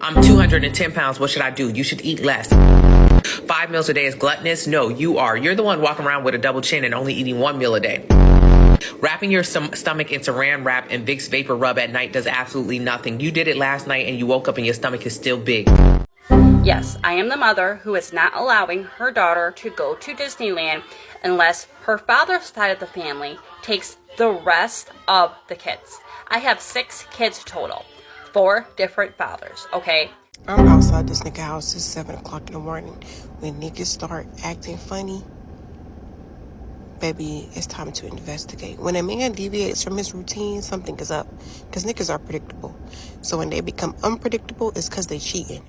I'm 210 pounds. What should I do? You should eat less. 5 meals a day is gluttonous? No, you are. You're the one walking around with a double chin and only eating 1 meal a day. Wrapping your stomach in saran wrap and Vicks Vapor Rub at night does absolutely nothing. You did it last night and you woke up and your stomach is still big. Yes, I am the mother who is not allowing her daughter to go to Disneyland unless her father's side of the family takes the rest of the kids. I have 6 kids total, 4 different fathers, okay? I'm outside this nigga house. It's 7 o'clock in the morning. When niggas start acting funny, baby, it's time to investigate. When a man deviates from his routine, something is up. Because niggas are predictable. So when they become unpredictable, it's because they cheating.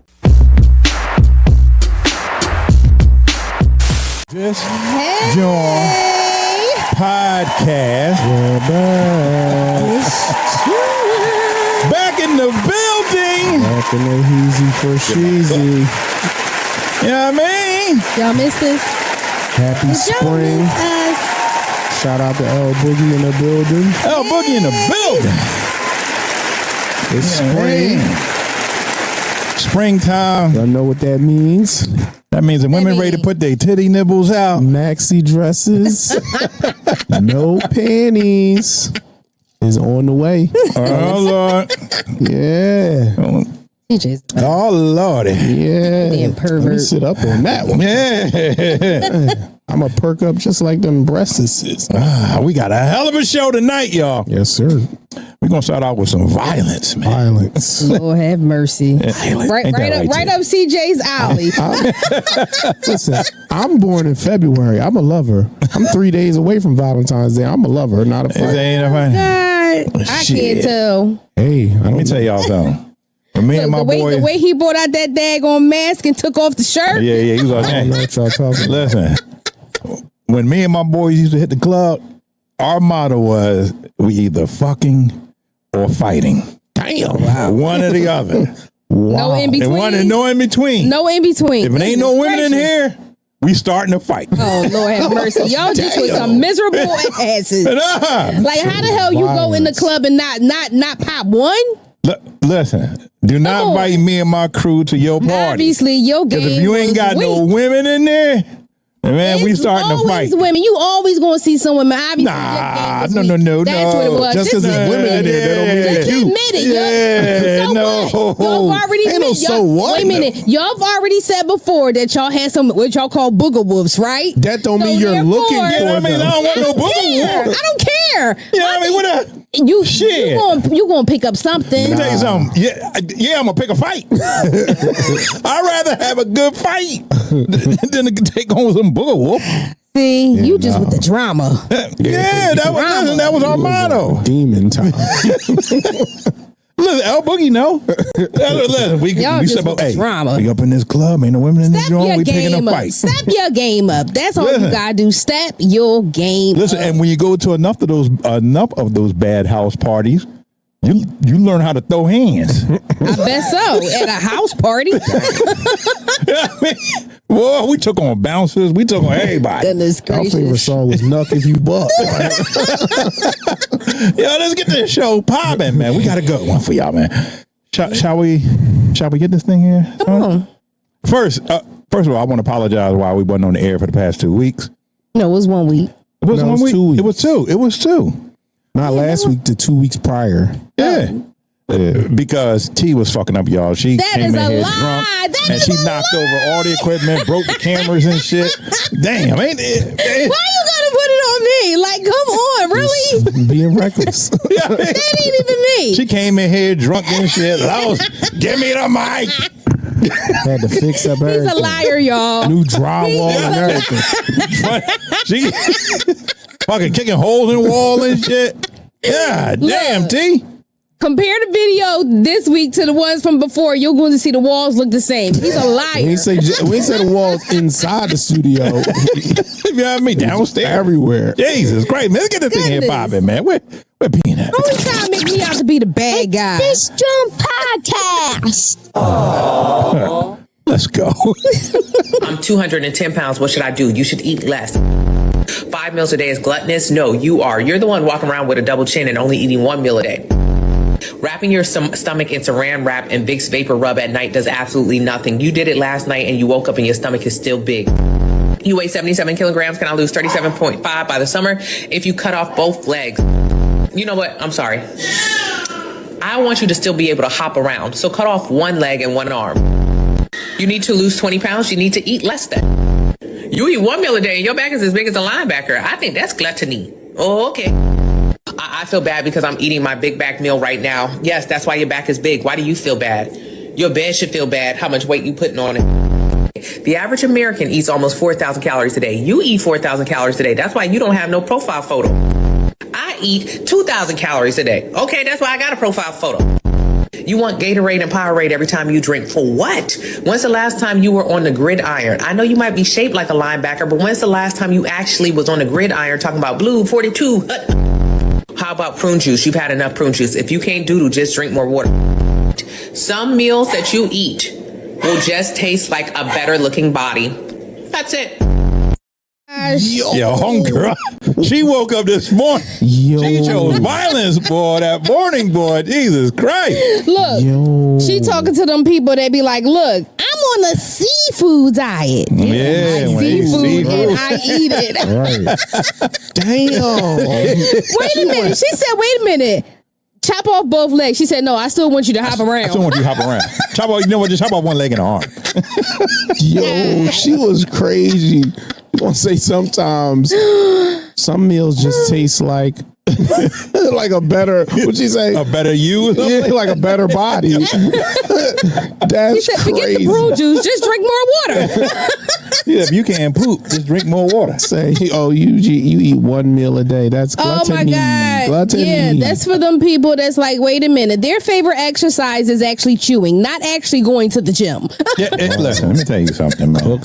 This JAWN podcast. Back in the building. Back in the heezy for sheezy. You know what I mean? Y'all missed this? Happy spring. Shout out to L Boogie in the building. L Boogie in the building. It's spring. Springtime. Y'all know what that means. That means the women ready to put their titty nibbles out. Maxi dresses. No panties. Is on the way. Oh, Lord. Yeah. Oh, Lordy. Yeah. Damn pervert. Let me sit up on that one. Yeah. I'm going to perk up just like them breasts. We got a hell of a show tonight, y'all. Yes, sir. We're going to start out with some violence, man. Violence. Lord have mercy. Right up CJ's alley. Listen, I'm born in February. I'm a lover. I'm 3 days away from Valentine's Day. I'm a lover, not a fighter. God, I can't tell. Hey, let me tell y'all something. Me and my boy, the way he brought out that daggone mask and took off the shirt. Yeah, he was like, I don't know what y'all talking about. Listen, when me and my boys used to hit the club, our motto was we either fucking or fighting. Damn. Wow. One or the other. Wow. No in between. No in between. No in between. If it ain't no women in here, we starting to fight. Oh, Lord have mercy. Y'all just with some miserable asses. Like, how the hell you go in the club and not pop one? Listen, do not invite me and my crew to your party. Obviously, your game. Because if you ain't got no women in there, man, we starting to fight. Women, you always gonna see some women. Obviously, no. That's what it was. Just because there's women in there, that don't mean they cute. Admit it. Yeah, no. Y'all already ain't no so what. Wait a minute. Y'all have already said before that y'all had some what y'all call booger wolves, right? That don't mean you're looking for them. I don't want no booger wolves. I don't care. You know what I mean? What you gonna pick up something. Let me tell you something. Yeah, I'm gonna pick a fight. I'd rather have a good fight than to take on some booger wolf. See, you just with the drama. Yeah, that was our motto. Demon time. Listen, L Boogie, no. Listen, we said, hey, drama. We up in this club, ain't no women in this joint. We picking a fight. Step your game up. That's all you gotta do. Step your game. Listen, and when you go to enough of those bad house parties, you learn how to throw hands. I bet so. At a house party. Well, we took on bouncers. We took on everybody. Goodness gracious. Our favorite song was Nuck If You Buck. Yo, let's get this show popping, man. We got a good one for y'all, man. Shall we get this thing here? Come on. First of all, I want to apologize why we wasn't on the air for the past 2 weeks. No, it was 1 week. It was 1 week. 2 weeks. It was two. Not last week to 2 weeks prior. Yeah. Because T was fucking up, y'all. She came in here drunk and she knocked over all the equipment, broke the cameras and shit. Damn, ain't it? Why you gotta put it on me? Like, come on, really? Just being reckless. That ain't even me. She came in here drunk and shit. Give me the mic. Had to fix up everything. He's a liar, y'all. New drywall and everything. She fucking kicking holes in the wall and shit. Yeah, damn, T. Compare the video this week to the ones from before. You're going to see the walls look the same. He's a liar. We ain't say the walls inside the studio. You know what I mean? Downstairs. Everywhere. Jesus Christ, man. Let's get this thing here popping, man. Where being at? Always trying to make me out to be the bad guy. This Jump Podcast. Let's go. I'm 210 pounds. What should I do? You should eat less. 5 meals a day is gluttonous? No, you are. You're the one walking around with a double chin and only eating 1 meal a day. Wrapping your stomach in saran wrap and Vicks Vapor Rub at night does absolutely nothing. You did it last night and you woke up and your stomach is still big. You weigh 77 kilograms. Can I lose 37.5 by the summer if you cut off both legs? You know what? I'm sorry. I want you to still be able to hop around. So cut off one leg and one arm. You need to lose 20 pounds. You need to eat less than. You eat one meal a day and your back is as big as a linebacker. I think that's gluttony. Oh, okay. I feel bad because I'm eating my big back meal right now. Yes, that's why your back is big. Why do you feel bad? Your bed should feel bad. How much weight you putting on it? The average American eats almost 4,000 calories a day. You eat 4,000 calories a day. That's why you don't have no profile photo. I eat 2,000 calories a day. Okay, that's why I got a profile photo. You want Gatorade and Powerade every time you drink. For what? When's the last time you were on the gridiron? I know you might be shaped like a linebacker, but when's the last time you actually was on the gridiron talking about blue 42? How about prune juice? You've had enough prune juice. If you can't doodle, just drink more water. Some meals that you eat will just taste like a better looking body. That's it. Yo, homegirl. She woke up this morning. She chose violence, boy. That morning, boy. Jesus Christ. Look, she talking to them people that be like, look, I'm on a seafood diet. Yeah, I seafood and I eat it. Right. Damn. Wait a minute. She said, wait a minute. Chop off both legs. She said, no, I still want you to hop around. I still want you to hop around. Chop off, you know what? Just chop off one leg and an arm. Yo, she was crazy. I'm gonna say sometimes some meals just taste like like a better, what'd she say? A better you? Yeah, like a better body. That's He said, forget the brew juice, just drink more water. Yeah, if you can't poop, just drink more water. Say, oh, you eat one meal a day. That's gluttony. Oh my God. Gluttony. Yeah, that's for them people that's like, wait a minute. Their favorite exercise is actually chewing, not actually going to the gym. Listen, let me tell you something, man.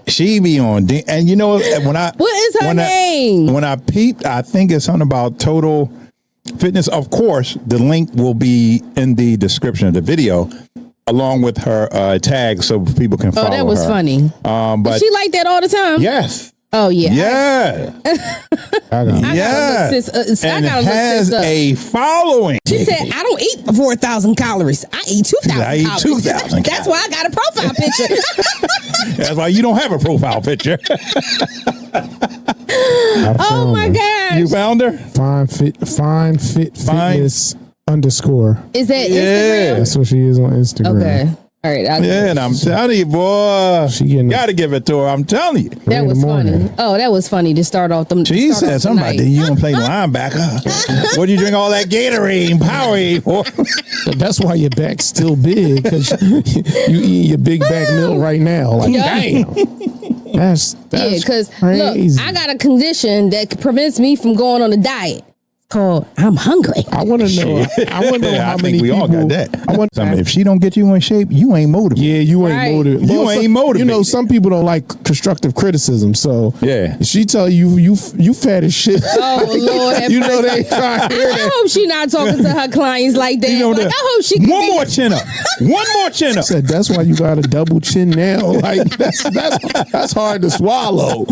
She be on, and you know when I what is her name? When I peeped, I think it's something about Total Fitness. Of course, the link will be in the description of the video, along with her tag, so people can follow her. Oh, that was funny. But she like that all the time. Yes. Oh yeah. Yeah. I has a following. She said, I don't eat 4,000 calories. I eat 2,000 I eat 2,000 That's why I got a profile picture. That's why you don't have a profile picture. Oh my gosh. You found her? Fine fitness underscore. Is that Instagram? That's what she is on Instagram. Okay. All right. And I'm telling you, boy, got to give it to her. I'm telling you. That was funny. Oh, that was funny to start off them. She said something about that. You don't play linebacker. What do you drink all that Gatorade and Powerade for? That's why your back's still big, because you eat your big back meal right now. Like, damn. That's because crazy. look, I got a condition that prevents me from going on a diet. Called I'm hungry. I want to know. I want to know how many people. We all got that. If she don't get you in shape, you ain't motivated. Yeah, you ain't motivated. You ain't motivated. You know, some people don't like constructive criticism. So yeah, she tell you fat as shit. Oh Lord, you know they try to hear that. I hope she not talking to her clients like that. You know, like, I hope she one more chin up. One more chin up. Said that's why you got a double chin now. Like that's hard to swallow.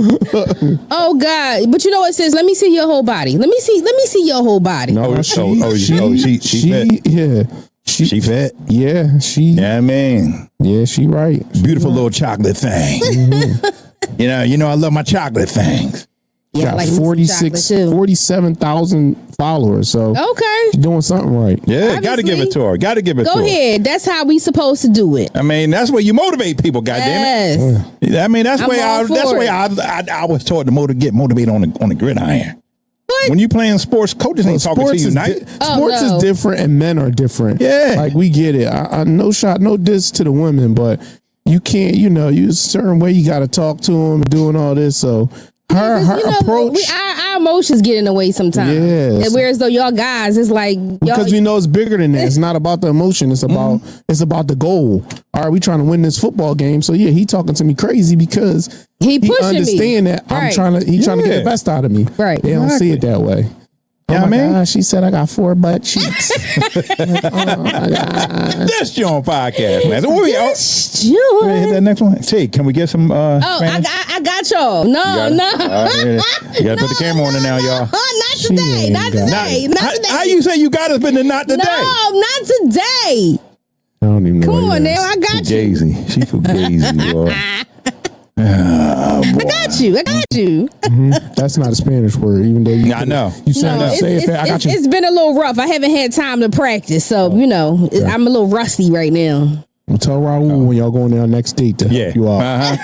Oh God! But you know what it says? Let me see your whole body. Let me see your whole body. No, she fat. Yeah. She fat. Yeah, she. Yeah, man. Yeah, she right. Beautiful little chocolate thing. Mm-hmm. You know, I love my chocolate things. Yeah, got 47,000 followers. So okay, she's doing something right. Yeah, got to give it to her. Got to give it to her. Go ahead. That's how we supposed to do it. I mean, that's where you motivate people. Goddamn it. I mean, that's where I was taught to get motivated on the gridiron. What? When you playing sports, coaches ain't talking to you night. Sports is different, and men are different. Yeah, like we get it. I no shot, no diss to the women, but you can't. You a certain way you got to talk to them, doing all this. So her approach. Our emotions get in the way sometimes. Yeah. Whereas though y'all guys, it's like because we know it's bigger than that. It's not about the emotion. It's about it's about the goal. All right, we trying to win this football game. So yeah, he talking to me crazy because he understand that I'm trying to. He trying to get the best out of me. Right. They don't see it that way. You know what I mean? She said I got 4 butt cheeks. Like, oh my God. That's JAWN podcast, man. So what we JAWN. hit that next one. T, can we get some? I got y'all. No. You gotta put the camera on it now, y'all. Not today. Not today. Not today. How you say you got us, but not today? No, not today. I don't even know. Come on now, I got you. Fugazi. She fugazi, boy. I got you. Mm-hmm. That's not a Spanish word, even though you. I know. You said say it. I got you. It's been a little rough. I haven't had time to practice, so I'm a little rusty right now. Well, tell Raul when y'all going on our next date to help you out.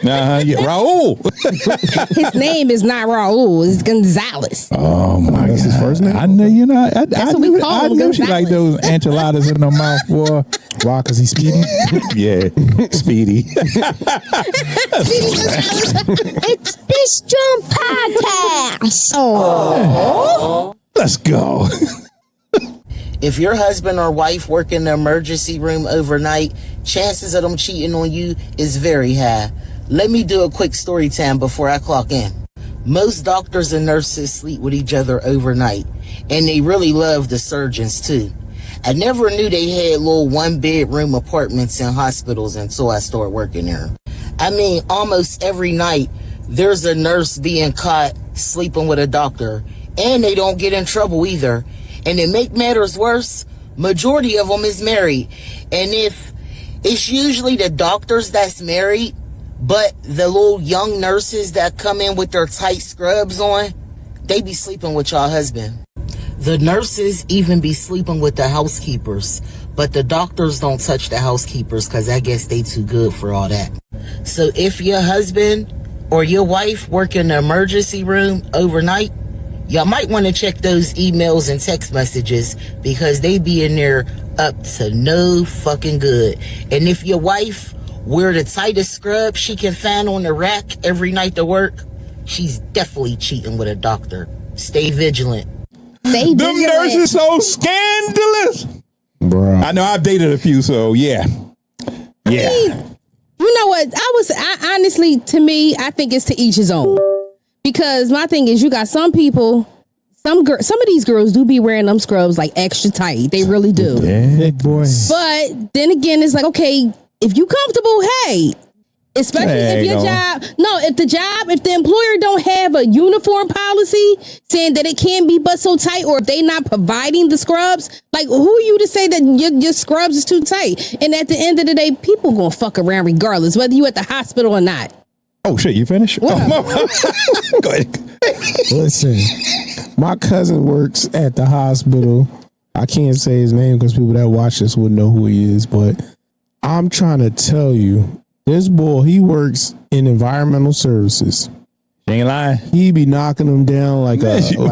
Yeah, Raul. His name is not Raul. It's Gonzalez. Oh my God. That's his first name? I know, I him, knew she Gonzalez. like those enchiladas in her mouth, boy. Why? Because he's speedy? Yeah, speedy. It's this JAWN podcast. Oh. Let's go. If your husband or wife work in the emergency room overnight, chances of them cheating on you is very high. Let me do a quick story time before I clock in. Most doctors and nurses sleep with each other overnight, and they really love the surgeons too. I never knew they had little 1-bedroom apartments in hospitals until I started working there. I mean, almost every night, there's a nurse being caught sleeping with a doctor, and they don't get in trouble either. And to make matters worse, majority of them is married. And if it's usually the doctors that's married, but the little young nurses that come in with their tight scrubs on, they be sleeping with y'all husband. The nurses even be sleeping with the housekeepers, but the doctors don't touch the housekeepers because I guess they too good for all that. So if your husband or your wife work in the emergency room overnight, y'all might want to check those emails and text messages because they be in there up to no fucking good. And if your wife wear the tightest scrub she can find on the rack every night to work, she's definitely cheating with a doctor. Stay vigilant. Them nurses so scandalous. Bruh. I know I've dated a few, so yeah. Yeah. You know what? I honestly, to me, I think it's to each his own. Because my thing is, you got some people, some of these girls do be wearing them scrubs like extra tight. They really do. Yeah. Big boy. But then again, it's like, okay, if you comfortable, hey. Especially if your job, if the employer don't have a uniform policy saying that it can't be but so tight, or if they not providing the scrubs, like who are you to say that your scrubs is too tight? And at the end of the day, people gonna fuck around regardless, whether you at the hospital or not. Oh shit, you finished? Oh, go ahead. Listen, my cousin works at the hospital. I can't say his name because people that watch this would know who he is, but I'm trying to tell you, this boy, he works in environmental services. You ain't lying. He be knocking them down like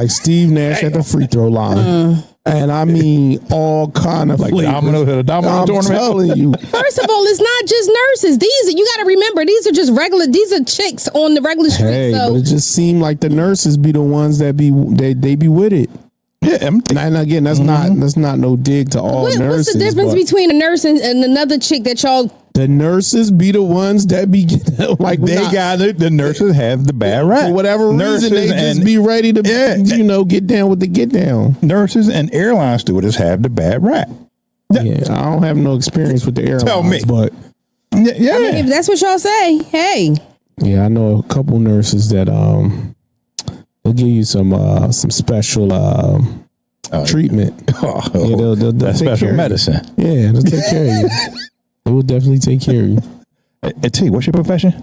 Steve Nash at the free throw line. And I mean all kind of Like flavors. the domino I'm tournament. telling you. First of all, it's not just nurses. You got to remember, these are just these are chicks on the regular street. Hey, So but it just seemed like the nurses be the ones that they be with it. Yeah, And again, that's not no dig to all nurses. what's the difference between a nurse and another chick that y'all? The nurses be the ones that be like the nurses have the bad rap. for whatever reason they just be ready to get down with the get down. Nurses and airline stewardess have the bad rap. Yeah, I don't have no experience with the airlines. Tell me. But Yeah. I mean, if that's what y'all say, hey. yeah, I know a couple nurses that they'll give you some special treatment. Yeah, they'll That's take special care of medicine. you. Yeah, they'll take care of you. They will definitely take care of you. Hey, T, what's your profession?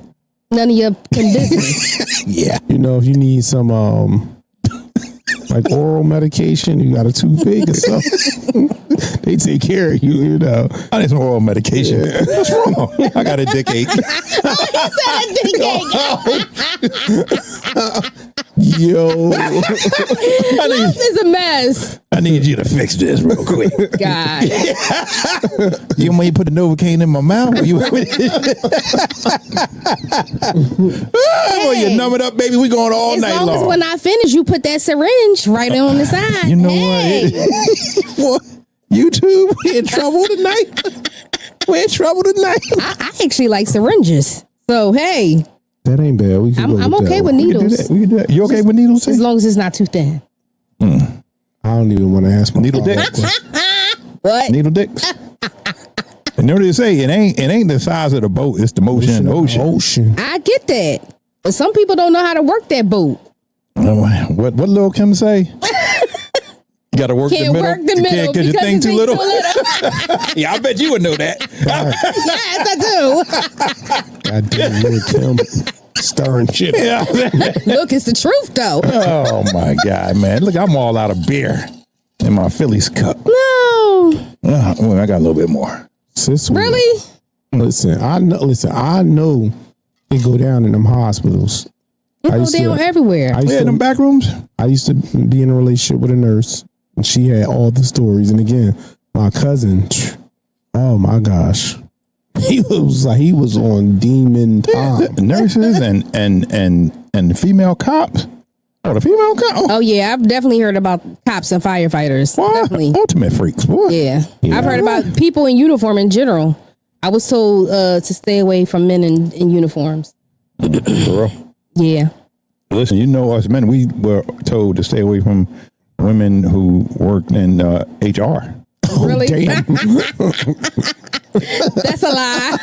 None of your business. Yeah. You know, if you need some like oral medication, you got a toothache or something, they take care of you, you know. I need some oral medication. What's wrong? I got a dick ache. Yo. This is a mess. I need you to fix this real quick. God. You want me to put the Novocaine in my mouth? Well, you numb it up, baby. We going all night long. As long as when I finish, you put that syringe right on the side. You know what? YouTube, we in trouble tonight. We're in trouble tonight. I actually like syringes. So, hey. That ain't bad. We can I'm okay with needles. We can do that. You okay with needles? As long as it's not too thin. I don't even want to ask my Needle father dicks. that question. What? Needle dicks. And know what they say? It ain't the size of the boat. It's the motion in the ocean. I get that, but some people don't know how to work that boat. What Lil Kim say? You got to work Can't the middle. work the middle You can't because your thing too little. Yeah, I bet you would know that. Yes, I do. Goddamn, Lil Kim stirring shit. Yeah. Look, it's the truth, though. Oh my God, man! Look, I'm all out of beer in my Phillies cup. No. Well, I got a little bit more. Sis, Really? Listen, I know it go down in them hospitals. It go down everywhere. Yeah, them back rooms. I used to be in a relationship with a nurse, and she had all the stories. And again, my cousin, oh my gosh, he was on demon time. Yeah, nurses and female cops. Oh, the female cops. Oh, yeah. I've definitely heard about cops and firefighters. What? Definitely. Ultimate freaks. What? Yeah. I've heard about people in uniform in general. I was told to stay away from men in uniforms. For real? Yeah. Listen, you know us men, we were told to stay away from women who worked in HR. Really? Damn. That's a lie.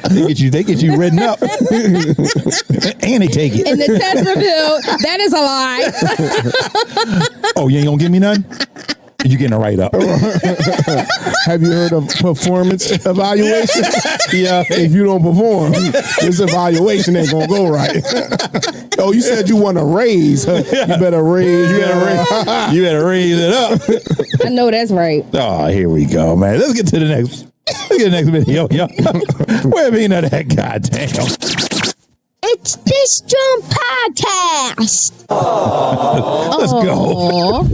They get you written up. And they take it. And the test revealed that is a lie. Oh, you ain't gonna give me none? You getting a write up. Have you heard of performance evaluation? Yeah. If you don't perform, this evaluation ain't gonna go right. Oh, you said you want to raise. You better raise. You better raise it up. I know that's right. Oh, here we go, man. Let's get to the next. Let's get to the next video, yo. Where be none of that goddamn? It's This Jump Podcast. Let's go.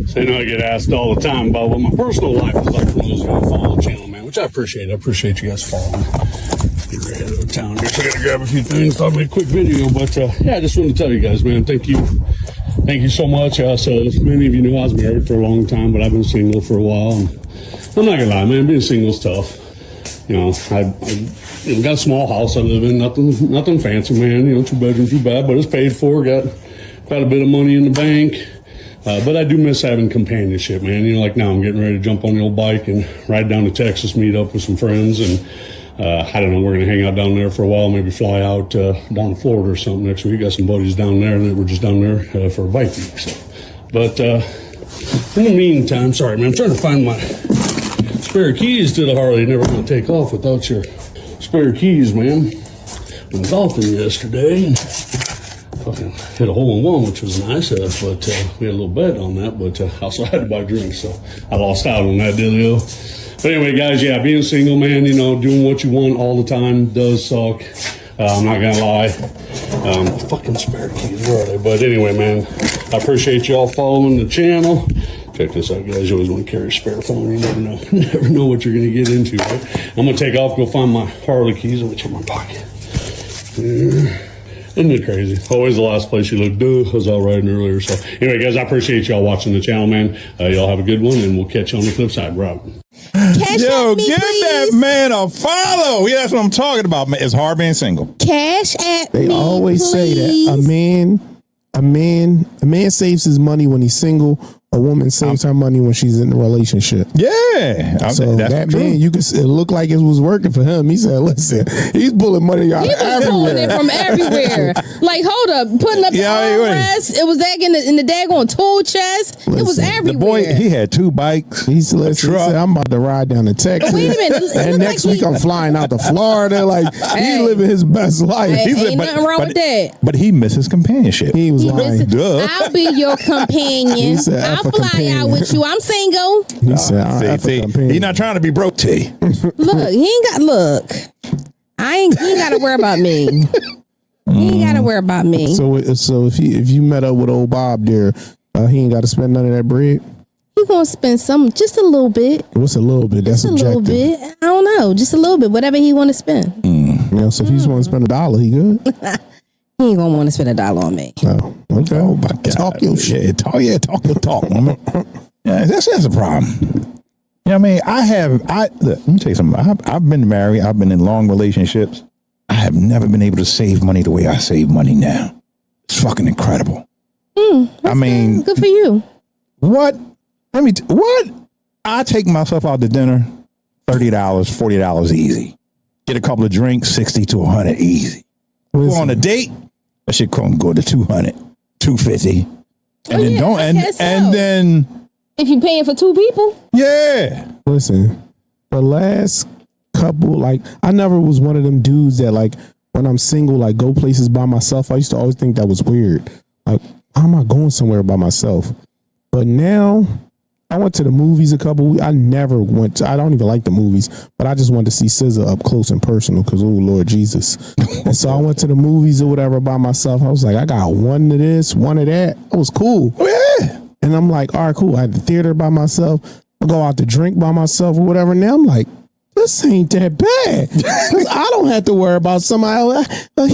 So, I get asked all the time about what my personal life is like for those who follow the channel, man, which I appreciate. I appreciate you guys following. Get ready to go to town. Just gotta grab a few things. Thought I'd make a quick video, but I just wanted to tell you guys, man, thank you. Thank you so much. So many of you know I was married for a long time, but I've been single for a while. And I'm not gonna lie, man, being single is tough. I got a small house I live in, nothing fancy, man. 2 bedrooms, too bad, but it's paid for. Got quite a bit of money in the bank. But I do miss having companionship, man. Like now I'm getting ready to jump on the old bike and ride down to Texas, meet up with some friends. And I don't know, we're going to hang out down there for a while, maybe fly out down to Florida or something next week. Got some buddies down there, and we're just down there for a bike week. So. But in the meantime, sorry, man, I'm trying to find my spare keys to the Harley. Never going to take off without your spare keys, man. I went golfing yesterday. Fucking hit a hole-in-one, which was nice, but we had a little bet on that, but I also had to buy drinks, so I lost out on that dealio. But anyway, guys, yeah, being single, man, doing what you want all the time does suck. I'm not gonna lie. Fucking spare keys, where are they? But anyway, man, I appreciate y'all following the channel. Check this out, guys. You always want to carry a spare phone. You never know. Never know what you're gonna get into, right? I'm gonna take off, go find my Harley keys. I'm gonna check my pocket. Isn't it crazy? Always the last place you look. Duh, I was out riding earlier. So anyway, guys, I appreciate y'all watching the channel, man. Y'all have a good one, and we'll catch you on the flip side, bro. Yo, give that man a follow. Yeah, that's what I'm talking about. Man. It's hard being single. Cash at They me, always say please. that a man saves his money when he's single. A woman saves her money when she's in a relationship. Yeah. So that's that true. man, it looked like it was working for him. He said, listen, he's pulling money out He was pulling it from everywhere. Like, hold up, putting up the armrest. It was that in the daggone tool chest. It was everywhere. The boy, he had 2 bikes. He said, I'm about to ride down to Texas. Wait a minute. And next week I'm flying out to Florida. Like, he's living his best life. Hey, ain't nothing wrong with that. But he misses companionship. He was lying. I'll be your companion. He said, I'll fly out with you. I'm single. He said, he's not trying to be broke, T. Look, he ain't got to worry about me. He ain't got to worry about me. So if you met up with old Bob there, he ain't got to spend none of that bread? He gonna spend just a little bit. What's a little bit? That's just a subjective. little bit. I don't know. Just a little bit. Whatever he want to spend. So if he's want to spend $1, he good? He ain't gonna want to spend $1 on me. Oh, okay. Oh my God. Talk your shit. Talk your talk, woman. Yeah, that's a problem. You know what I mean? Look, let me tell you something. I've been married. I've been in long relationships. I have never been able to save money the way I save money now. It's fucking incredible. Good for you. What? What? I take myself out to dinner, $30, $40 easy. Get a couple of drinks, 60 to 100 easy. Go on a date, that shit go to 200, 250. And then then if you're paying for two people. Yeah. Listen, the last couple, like, I never was one of them dudes that, like, when I'm single, like, go places by myself. I used to always think that was weird. Like, how am I going somewhere by myself? But now, I went to the movies a couple weeks. I never went to, I don't even like the movies, but I just wanted to see SZA up close and personal because, oh, Lord Jesus. And so I went to the movies or whatever by myself. I was like, I got one of this, one of that. It was cool. Yeah. And I'm like, all right, cool. I had the theater by myself. I go out to drink by myself or whatever. Now I'm like, this ain't that bad. I don't have to worry about somebody else. I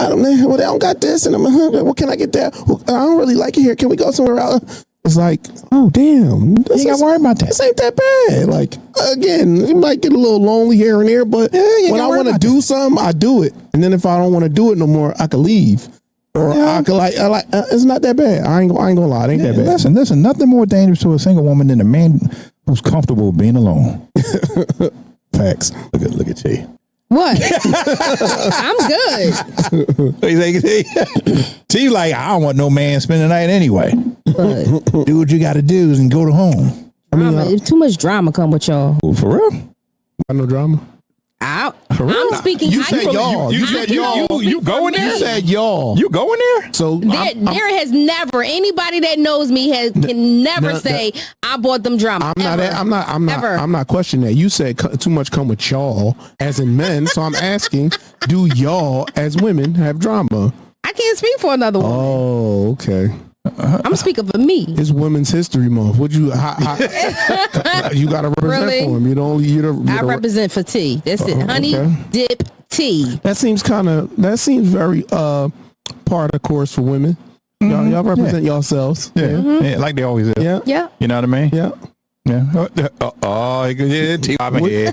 don't got this. And what can I get that? I don't really like it here. Can we go somewhere else? It's like, oh, damn. You ain't got to worry about that. This ain't that bad. Like, again, you might get a little lonely here and there, but when I want to do something, I do it. And then if I don't want to do it no more, I can leave. Or I could it's not that bad. I ain't gonna lie. It ain't that bad. Listen, nothing more dangerous to a single woman than a man who's comfortable being alone. Facts. Look at T. What? I'm good. What you think? T like, I don't want no man spending the night anyway. But do what you got to do and go to home. If too much drama come with y'all. For real? Got no drama. I'm speaking. You said y'all. You said y'all. You going there? You said y'all. You going there? So there has never anybody that knows me can never say I bought them drama. I'm not questioning that. You said too much come with y'all as in men. So I'm asking, do y'all as women have drama? I can't speak for another woman. Oh, okay. I'm speaking for me. It's Women's History Month. Would you? You got to represent for him. I represent for T. That's it. Honey dip tea. That seems very part of the course for women. Mm-hmm. Y'all represent yourselves. Yeah. Mm-hmm. Yeah, like they always do. Yeah. You know what I mean? Yeah. Yeah. T.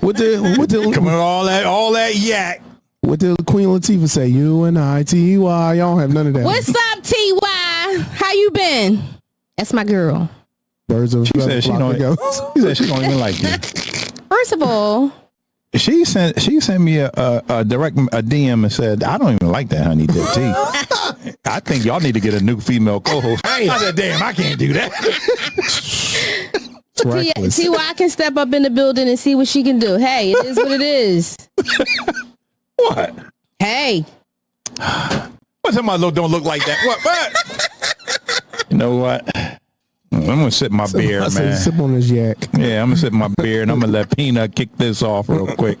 With the coming all that yak. What did Queen Latifah say? You and I, T.Y. Y'all don't have none of that. What's up, T.Y.? How you been? That's my girl. Birds of she said she don't even like you. First of all, she sent me a DM and said, I don't even like that honey dip tea. I think y'all need to get a new female co-host. I said, damn, I can't do that. T.Y. can step up in the building and see what she can do. Hey, it is what it is. What? Hey. What somebody don't look like that? What? You know what? I'm gonna sip my beer, man. Sip on this yak. Yeah, I'm gonna sip my beer and I'm gonna let Peanut kick this off real quick.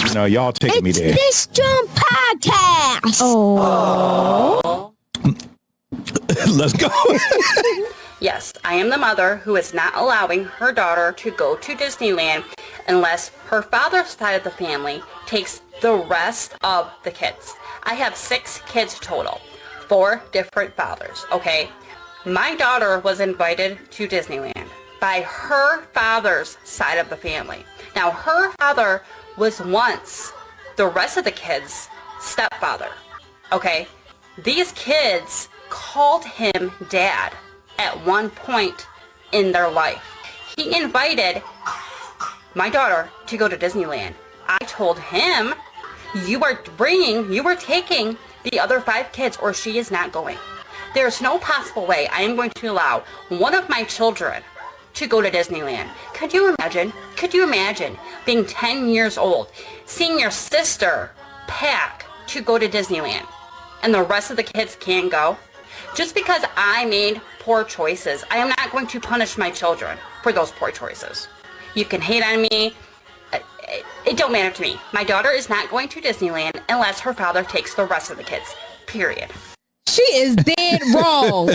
You know, y'all taking me there. This Jump Podcast. Oh. Let's go. Yes, I am the mother who is not allowing her daughter to go to Disneyland unless her father's side of the family takes the rest of the kids. I have 6 kids total, 4 different fathers, okay? My daughter was invited to Disneyland by her father's side of the family. Now, her father was once the rest of the kids' stepfather, okay? These kids called him dad at one point in their life. He invited my daughter to go to Disneyland. I told him, you are taking the other 5 kids or she is not going. There's no possible way I am going to allow one of my children to go to Disneyland. Could you imagine being 10 years old, seeing your sister pack to go to Disneyland and the rest of the kids can't go? Just because I made poor choices, I am not going to punish my children for those poor choices. You can hate on me. It don't matter to me. My daughter is not going to Disneyland unless her father takes the rest of the kids. Period. She is dead wrong.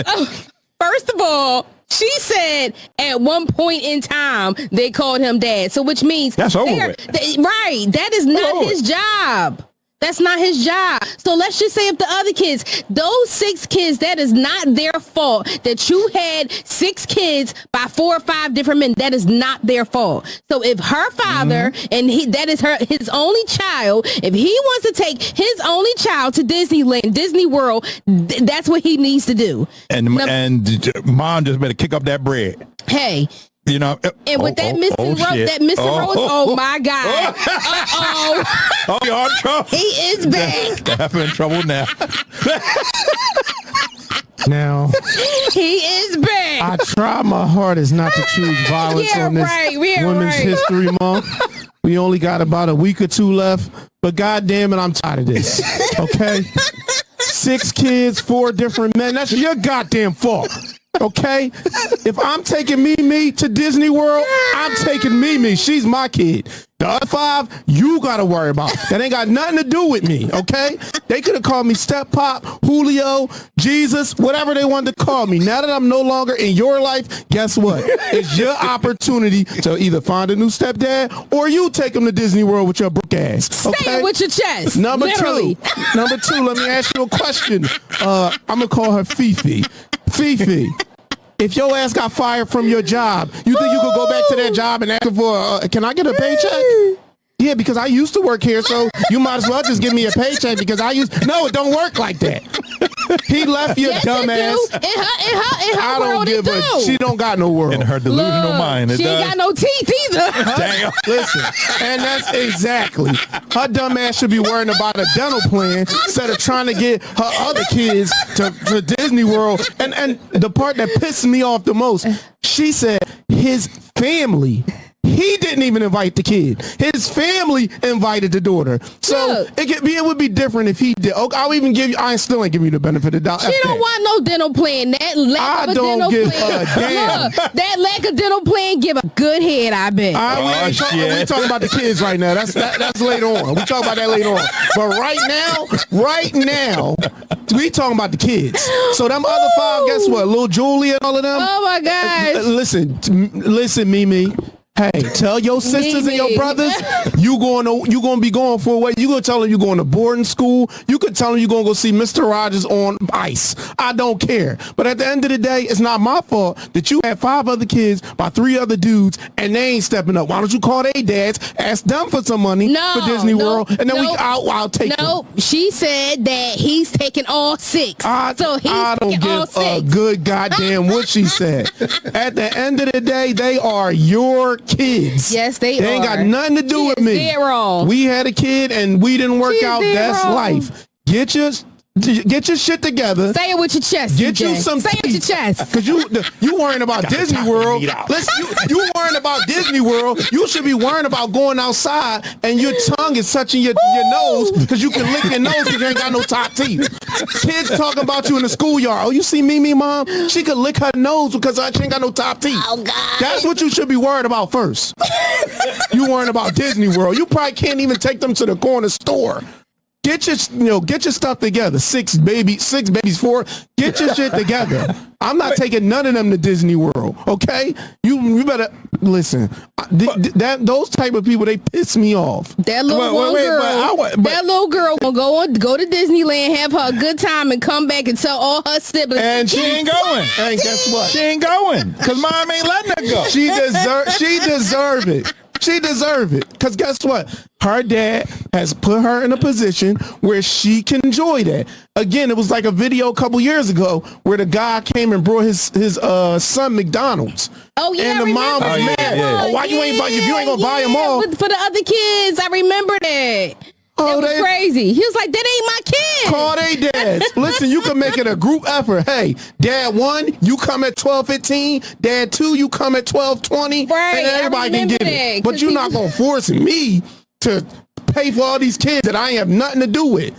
First of all, she said at one point in time they called him dad. So which means that's over with. Right. That is not his job. That's not his job. So let's just say if the other kids, those 6 kids, that is not their fault that you had 6 kids by 4 or 5 different men. That is not their fault. So if her father and that is his only child, if he wants to take his only child to Disneyland, Disney World, that's what he needs to do. And mom just better kick up that bread. Hey. You know, and with that missing Rose, oh my God. Oh, you're in trouble. He is back. I'm in trouble now. Now, he is back. I try my hardest not to choose violence on this Women's History Month. We only got about a week or 2 left, but God damn it, I'm tired of this. Okay? 6 kids, 4 different men. That's your goddamn fault. Okay? If I'm taking Mimi to Disney World, I'm taking Mimi. She's my kid. The other 5, you got to worry about. That ain't got nothing to do with me, okay? They could have called me Step Pop, Julio, Jesus, whatever they wanted to call me. Now that I'm no longer in your life, guess what? It's your opportunity to either find a new stepdad or you take them to Disney World with your brook ass. Okay? Say it with your chest. Number 2, let me ask you a question. I'm going to call her Fifi. Fifi, if your ass got fired from your job, you think you could go back to that job and ask for, can I get a paycheck? Yeah, because I used to work here, so you might as well just give me a paycheck because No, it don't work like that. He left your dumb ass. In her I don't world, give a. She don't got no world. In her delusional mind, she ain't got no teeth either. Damn. Listen, and that's exactly. Her dumb ass should be worrying about a dental plan instead of trying to get her other kids to Disney World. And the part that pissed me off the most, she said his family. He didn't even invite the kid. His family invited the daughter. So it would be different if he did. Okay, I'll even give you. I still ain't giving you the benefit of the doubt. She don't want no dental plan. That lack of a dental plan. Damn. Look, that lack of dental plan give a good head. I bet. We talking about the kids right now. That's later on. We talk about that later on. But right now, we talking about the kids. So them other 5, guess what? Little Julie and all of them. Oh my gosh. Listen, Mimi. Hey, tell your sisters and your brothers you gonna be going for what? You gonna tell them you going to boarding school. You could tell them you gonna go see Mr. Rogers on ice. I don't care. But at the end of the day, it's not my fault that you had 5 other kids by 3 other dudes and they ain't stepping up. Why don't you call their dads, ask them for some money for Disney World, and then I'll take them. No, she said that he's taking all 6. I don't give a good goddamn what she said. At the end of the day, they are your kids. Yes, they ain't got nothing to do with me. Dead wrong. We had a kid and we didn't work out. That's wrong. Life. Get your shit together. Say it with your chest. Get you some Say it with your chest. Because you worrying about Disney World. Listen, you worrying about Disney World. You should be worrying about going outside and your tongue is touching your nose because you can lick your nose because you ain't got no top teeth. Kids talking about you in the schoolyard. Oh, you see Mimi, mom? She could lick her nose because she ain't got no top teeth. Oh, God. That's what you should be worried about first. You worrying about Disney World. You probably can't even take them to the corner store. Get your stuff together. 6 babies, 4. Get your shit together. I'm not taking none of them to Disney World. Okay, you better listen. Those type of people, they piss me off. That little girl will go to Disneyland, have her a good time, and come back and tell all her siblings. And she ain't going. And guess what? She ain't going because mom ain't letting her go. She deserve it. She deserve it. Because guess what? Her dad has put her in a position where she can enjoy that. Again, it was like a video a couple years ago where the guy came and brought his son McDonald's. Oh, yeah. And the mom was mad. Yeah. Oh, why you ain't buy? If you ain't gonna buy them all. For the other kids, I remember that. That was crazy. He was like, that ain't my kid. Call they dads. Listen, you can make it a group effort. Hey, dad 1, you come at 12:15. Dad 2, you come at 12:20. Right, and everybody can get it. But you're not going to force me to pay for all these kids that I ain't have nothing to do with.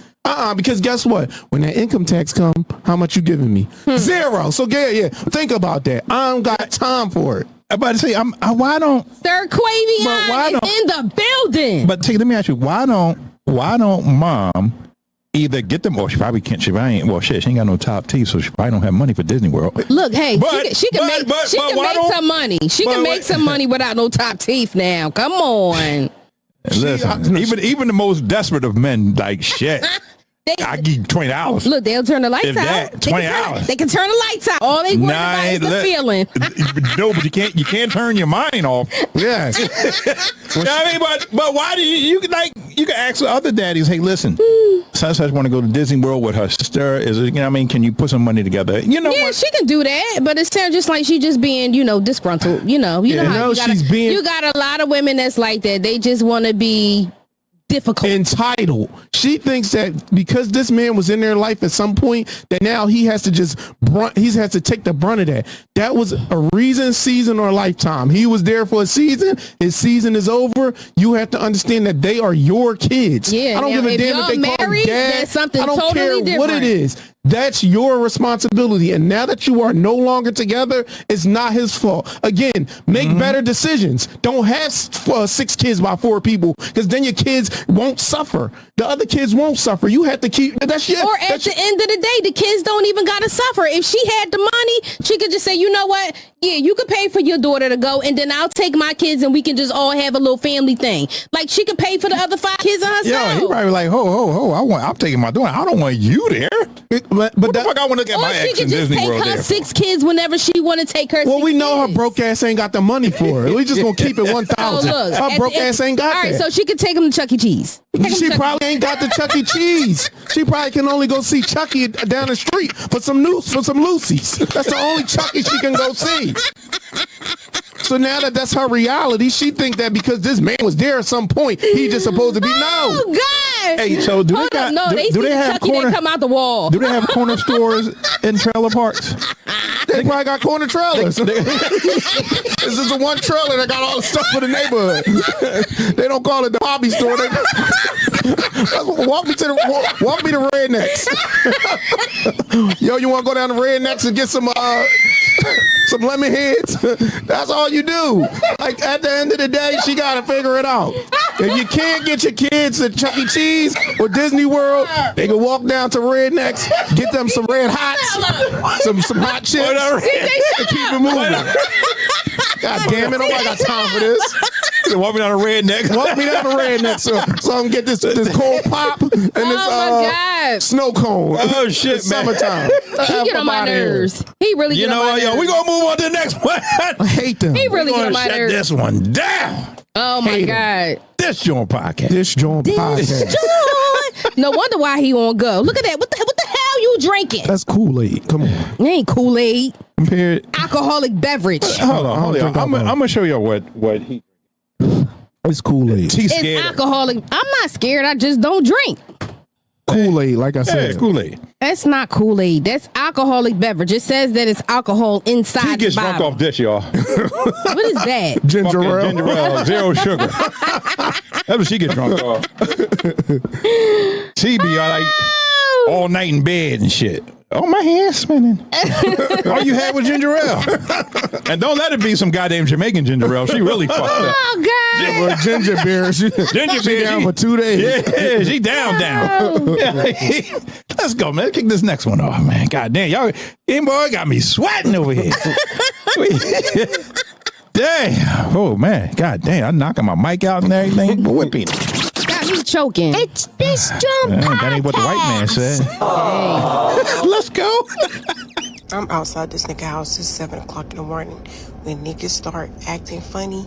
Because guess what? When that income tax come, how much you giving me? 0. So yeah, think about that. I don't got time for it. I'm about to say, why don't Sir Quavion is in the building? But let me ask you, why don't mom either get them, or she probably can't, she ain't got no top teeth, so she probably don't have money for Disney World. Look, hey, she can make some money. She can make some money without no top teeth now. Come on. Listen, even the most desperate of men, like shit. I give you $20. Look, they'll turn the lights If out. that, $20. They can turn the lights out. All they want is the feeling. No, but you can't turn your mind off. Yeah. I mean, but why do you can ask other daddies, hey, listen, such want to go to Disney World with her sister. Is it, can you put some money together? Yeah, what? She can do that, but it sounds just like she just being, disgruntled. You got a lot of women that's like that. They just want to be difficult, entitled. She thinks that because this man was in their life at some point, that now he has to take the brunt of that. That was a reason, season, or lifetime. He was there for a season. His season is over. You have to understand that they are your kids. Yeah, I don't give a damn if they call him dad. That's something I don't totally care different. what it is. That's your responsibility. And now that you are no longer together, it's not his fault. Again, make better decisions. Don't have 6 kids by 4 people, because then your kids won't suffer. The other kids won't suffer. You have to keep that's your. Or at the end of the day, the kids don't even gotta suffer. If she had the money, she could just say, you know what? Yeah, you could pay for your daughter to go, and then I'll take my kids, and we can just all have a little family thing. Like, she could pay for the other 5 kids herself. Yeah, he probably like, I'm taking my daughter. I don't want you there. But the fuck I want to get my ex in Disney World there. She could just take her 6 kids whenever she want to take her. Well, 6 we know kids. her broke ass ain't got the money for it. We just gonna keep it 1,000. Her broke ass ain't got that. All right, so she could take them to Chuck E. Cheese. She probably ain't got the Chuck E. Cheese. She probably can only go see Chucky down the street for some Lucy's. That's the only Chucky she can go see. So now that's her reality, she think that because this man was there at some point, he just supposed to be Oh God! Hey, so do they have corner? Come out the wall. Do they have corner stores in trailer parks? They probably got corner trailers. This is the one trailer that got all the stuff for the neighborhood. They don't call it the hobby store. Walk me to Rednecks. Yo, you want to go down to Rednecks and get some lemon heads? That's all you do. Like, at the end of the day, she got to figure it out. If you can't get your kids to Chuck E. Cheese or Disney World, they can walk down to Rednecks, get them some red hots, some hot chips, and keep it moving. God damn it, nobody got time for this. Walk me down to Redneck. Walk me down to Redneck so I can get this cold pop and this snow cone. Oh shit, man. Summertime. He get on my nerves. He really get on my nerves. Yo, we gonna move on to the next one. I hate them. He really get on my nerves. Shut this one down. Oh my God. This JAWN podcast. This JAWN podcast. No wonder why he won't go. Look at that. What the hell you drinking? That's Kool-Aid. Come on. It ain't Kool-Aid. Compared. Alcoholic beverage. Hold on. I'm gonna show you what he. It's Kool-Aid. It's alcoholic. I'm not scared. I just don't drink. Kool-Aid, like I said. It's Kool-Aid. That's not Kool-Aid. That's alcoholic beverage. It says that it's alcohol inside the bottle. He gets drunk off this, y'all. What is that? Ginger ale. Ginger ale, 0 sugar. That's what she gets drunk off. She be like all night in bed and shit. Oh, my hand's spinning. All you had was ginger ale. And don't let it be some goddamn Jamaican ginger ale. She really fucked up. Oh, God. Ginger beer. She down for 2 days. Yeah, she down. Let's go, man. Kick this next one off, man. God damn. Y'all, boy got me sweating over here. Damn. Oh, man. God damn. I'm knocking my mic out and everything. But whipping. He's choking. It's this JAWN podcast. That ain't what the white man said. Hey. Let's go. I'm outside this nigga house. It's 7 o'clock in the morning. When niggas start acting funny,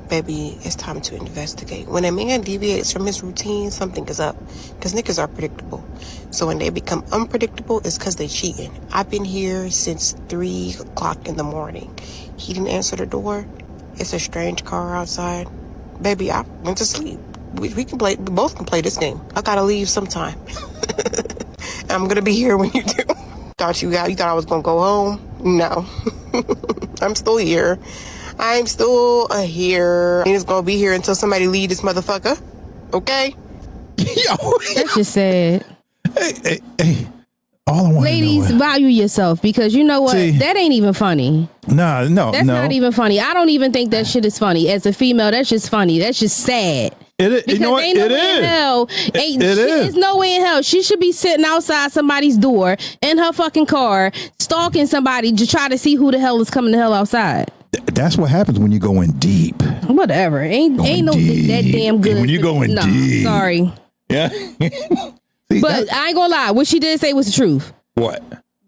baby, it's time to investigate. When a man deviates from his routine, something is up. Because niggas are predictable. So when they become unpredictable, it's because they cheating. I've been here since 3 o'clock in the morning. He didn't answer the door. It's a strange car outside. Baby, I went to sleep. We both can play this game. I gotta leave sometime. I'm gonna be here when you do. You thought I was gonna go home? No. I'm still here. I'm still here. I'm just gonna be here until somebody leave this motherfucker. Okay? Yo. That's just sad. Hey. All I want Ladies, value yourself, because you know what? That ain't even funny. No. That's not even funny. I don't even think that shit is funny. As a female, that's just funny. That's just sad. It is. You know what? It is. There's no way in hell she should be sitting outside somebody's door in her fucking car, stalking somebody to try to see who the hell is coming the hell outside. That's what happens when you go in deep. Whatever. Ain't no dick that damn good. When you going no, deep. sorry. Yeah. See, But I ain't gonna lie. What she did say was the truth. what?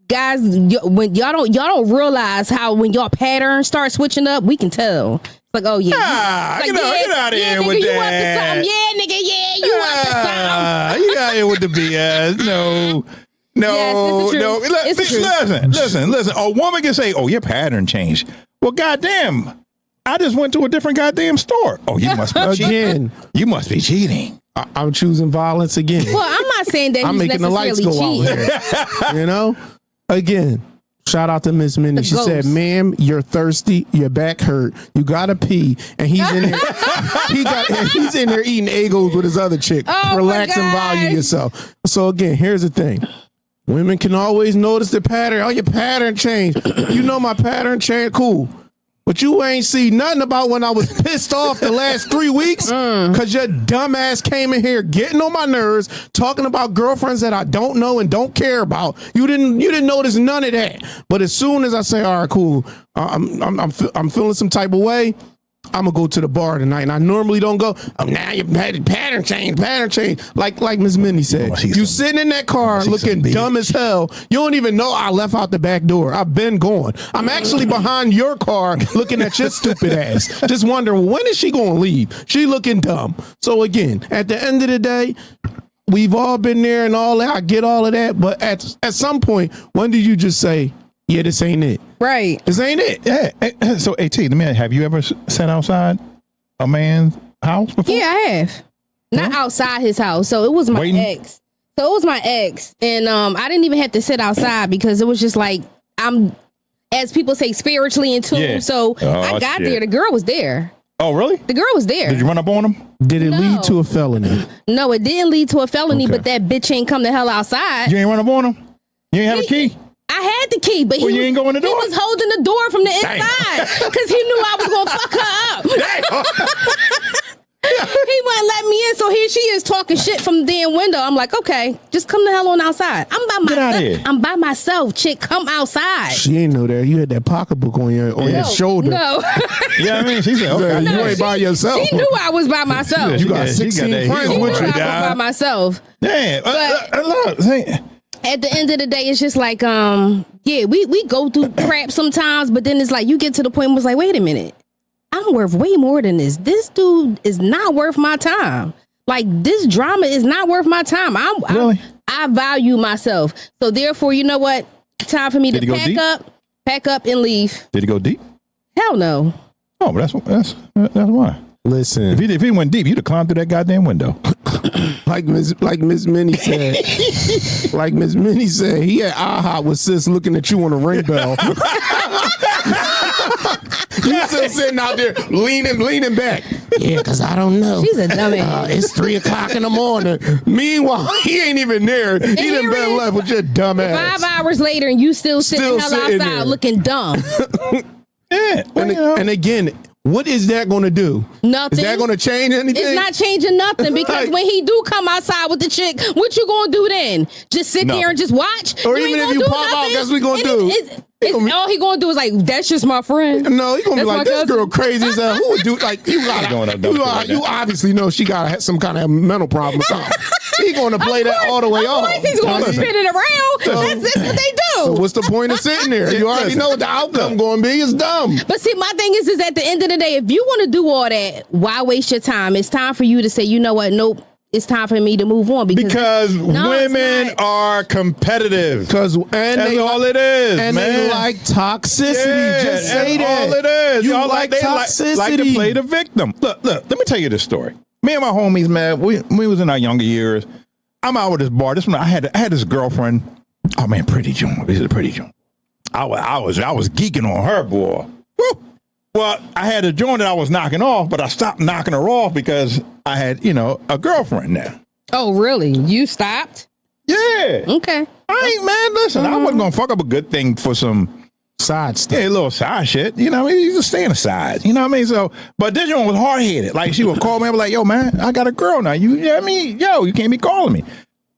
Guys, when y'all don't realize how when y'all patterns start switching up, we can tell. It's like, oh yeah, Get out of here nigga, with you that. up to something? Yeah, nigga, yeah, you up to something? You out here with the BS? No. Yes, it's the truth. Listen. A woman can say, "Oh, your pattern changed." Well, goddamn, I just went to a different goddamn store. Oh, you must be cheating. You must be cheating. I'm choosing violence again. Well, I'm not saying that I'm he's making the lights necessarily go cheating. out here. You know? Again, shout out to Miss Minnie. She said, ghost. "Ma'am, you're thirsty. Your back hurt. You gotta pee." And he's in there. He's in there eating Eggos with his other chick. Oh, Relax my and value gosh. yourself. So again, here's the thing. Women can always notice the pattern. Oh, your pattern changed. You know my pattern changed. Cool. But you ain't see nothing about when I was pissed off the last 3 weeks because your dumb ass came in here getting on my nerves, talking about girlfriends that I don't know and don't care about. You didn't notice none of that. But as soon as I say, all right, cool, I'm feeling some type of way, I'm gonna go to the bar tonight, and I normally don't go. Oh, now your pattern change. Like Miss Minnie said, you sitting in that car looking dumb as hell. You don't even know I left out the back door. I've been gone. I'm actually behind your car looking at your stupid ass, just wondering when is she gonna leave? She looking dumb. So again, at the end of the day, we've all been there and all that. I get all of that, but at some point, when did you just say, "Yeah, this ain't it"? Right. This ain't it. Yeah. So, AT, let me ask, have you ever sat outside a man's house before? Yeah, I have. Not outside his house. So it was my ex. And I didn't even have to sit outside because it was just like I'm, as people say, spiritually in tune. Yeah. So I got there. The girl was there. Oh, really? The girl was there. Did you run up on him? Did it lead to a felony? No, it didn't lead to a felony, Okay. but that bitch ain't come the hell outside. You ain't run up on him? You ain't have a key? I had the key, but you ain't go in the door? He was holding the door from the inside because he knew I was gonna fuck her up. He wouldn't let me in, so here she is talking shit from the damn window. I'm like, okay, just come the hell on outside. I'm by Get out of here. myself. I'm by myself, chick. Come outside. She ain't know that. You had that pocketbook on your shoulder. No, Yeah, I mean, she said, okay. You ain't by yourself. she knew I was by myself. You got 16 that friends heel with She you. knew I was by myself. Damn. Look, At the end of the day, it's just like, yeah, we go through crap sometimes, but then it's like you get to the point where it's like, wait a minute, I'm worth way more than this. This dude is not worth my time. Like, this drama is not worth my time. I value myself. So therefore, you know what? Time for me to pack up and leave. Did he go deep? Hell no. Oh, but that's why. Listen, If he went deep, you'd have climbed through that goddamn window. like Miss Minnie said, he had IHOP with sis looking at you on a ring bell. You still sitting out there leaning back. Yeah, because I don't know. She's a dumbass. It's 3:00 in the morning. Meanwhile, he ain't even there. He done been left with your dumb ass. 5 hours later, and you still sitting the hell sitting outside there. looking dumb. Yeah. And again, what is that going to do? Nothing. Is that going to change anything? It's not changing nothing because when he do come outside with the chick, what you gonna do then? Just sit there and just watch? Or You even ain't if gonna you do pop out, nothing? guess what we gonna do? All he gonna do is like, that's just my friend. No, he gonna be That's my like, this cousin. girl crazy as hell. Who would do like you obviously know she got some kind of mental problem or something. He gonna play that all the way off. Of course he's gonna spin it around. That's what they do. So what's the point of sitting there? You already know what the outcome gonna be. It's dumb. But see, my thing is at the end of the day, if you want to do all that, why waste your time? It's time for you to say, you know what? Nope. It's time for me to move on because women are competitive. That's all it is, and man. they like toxicity. Yeah, just say that. All it is. You Y'all like toxicity. like to play the victim. Look. Let me tell you this story. Me and my homies, man. We was in our younger years. I'm out with this bar. I had this girlfriend. Oh man, pretty joint. This is a pretty joint. I was geeking on her, boy. Woo. Well, I had a joint that I was knocking off, but I stopped knocking her off because I had, a girlfriend now. Oh, really? You stopped? Yeah. Okay. I ain't, man, listen, I wasn't going to fuck up a good thing for some side stuff. Yeah, a little side shit. You know what I mean? You just stay on the side. You know what I mean? So, but this one was hard-headed. Like, she would call me and be like, yo, man, I got a girl now. You know what I mean? Yo, you can't be calling me.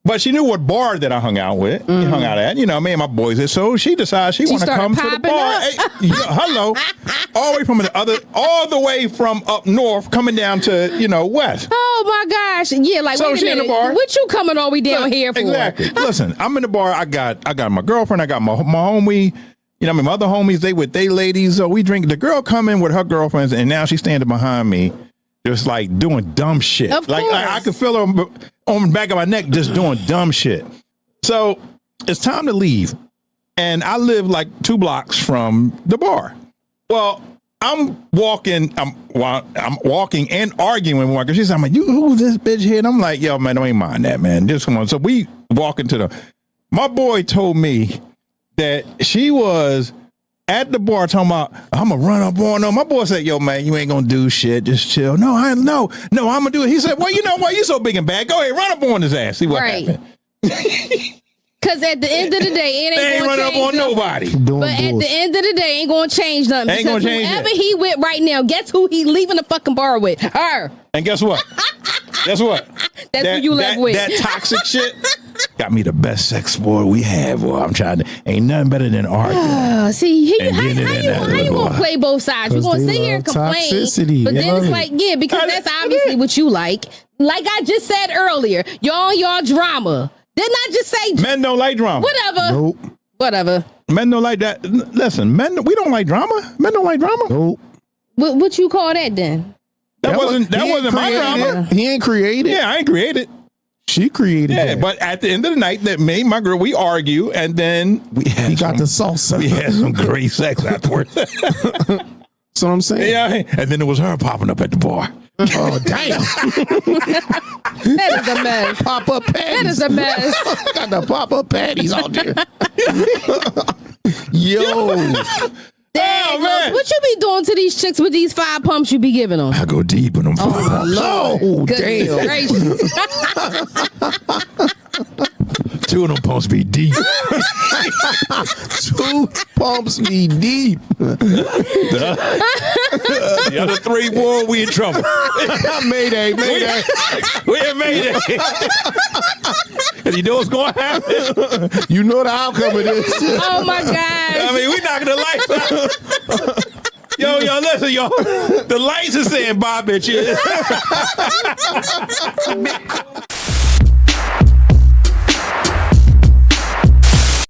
But she knew what bar that I hung out with. Hung out at, me and my boys. So she decided she want to come to the bar. Hey, hello, all the way from up north, coming down to west. Oh my gosh, yeah. Like, so wait a she minute. in the bar. What you coming all the way down here for? Exactly. Listen, I'm in the bar. I got my girlfriend. I got my homie. My other homies. They with they ladies. So we drink. The girl come in with her girlfriends, and now she's standing behind me, just like doing dumb shit. Of like course. I could feel her on the back of my neck just doing dumb shit. So it's time to leave. And I live like 2 blocks from the bar. Well, I'm walking and arguing with her. She's like, who's this bitch here? And I'm like, yo, man, don't even mind that, man. Just come on. So we walk into my boy told me that she was at the bar talking about, I'm gonna run up on them. My boy said, yo, man, you ain't gonna do shit. Just chill. No, I'm gonna do it. He said, well, you know what? You so big and bad. Go ahead, run up on his ass. See what happened. Because at the end of the day, it ain't gonna run up on nobody. But at the end of the day, ain't gonna change nothing. Ain't gonna change whoever it. he with right now, guess who he leaving the fucking bar with? Her. And guess what? Guess what? That's who you left with. That toxic shit got me the best sex boy we have. Well, I'm trying to. Ain't nothing better than arguing. See, And how getting it in you that gonna bar. play both sides? You gonna sit here and complain, toxicity. but then Yeah. it's like, yeah, because that's obviously what you like. Like I just said earlier, y'all drama. Didn't I just say Men don't like drama. whatever? Nope. Whatever. Men don't like that. Listen, we don't like drama. Men don't like drama. Nope. What you call that then? That wasn't my drama. He ain't created. Yeah, I ain't created. She created Yeah, that. but at the end of the night, that me and my girl, we argue, and then we had He got the salsa. We had some great sex afterwards. That's what I'm saying. Yeah, and then it was her popping up at the bar. Oh, damn. That is a mess. Pop-up That panties. is a mess. Got the pop-up panties out there. Yo. Dang, man. what you be doing to these chicks with these 5 pumps you be giving them? I go deep in them. Oh, Goodness damn. gracious. 2 of them pumps be deep. 2 pumps me deep. The other 3, boy, we in trouble. Mayday. We in Mayday. And you know what's going to happen? You know the outcome of this. Oh my gosh. I mean, we knocking the lights out. Yo, listen, yo. The lights are saying bye, bitches.